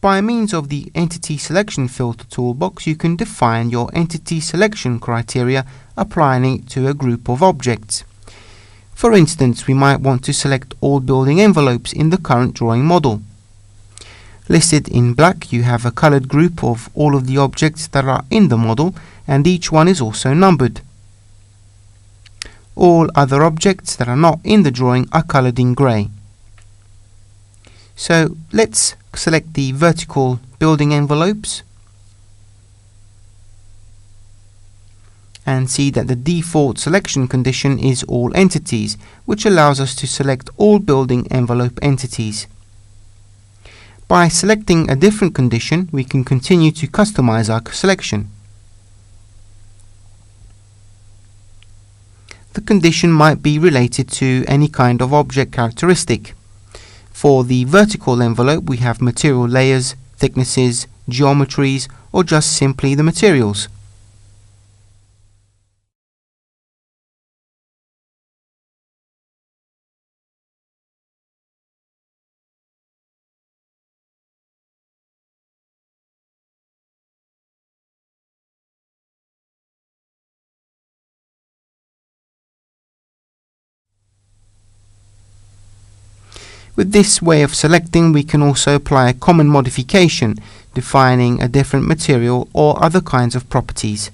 By means of the Entity Selection Filter toolbox, you can define your entity selection criteria, applying it to a group of objects. For instance, we might want to select all building envelopes in the current drawing model. Listed in black, you have a colored group of all of the objects that are in the model, and each one is also numbered. All other objects that are not in the drawing are colored in grey. So let's select the vertical building envelopes and see that the default selection condition is all entities, which allows us to select all building envelope entities. By selecting a different condition, we can continue to customize our selection. The condition might be related to any kind of object characteristic. For the vertical envelope, we have material layers, thicknesses, geometries, or just simply the materials. With this way of selecting, we can also apply a common modification, defining a different material or other kinds of properties.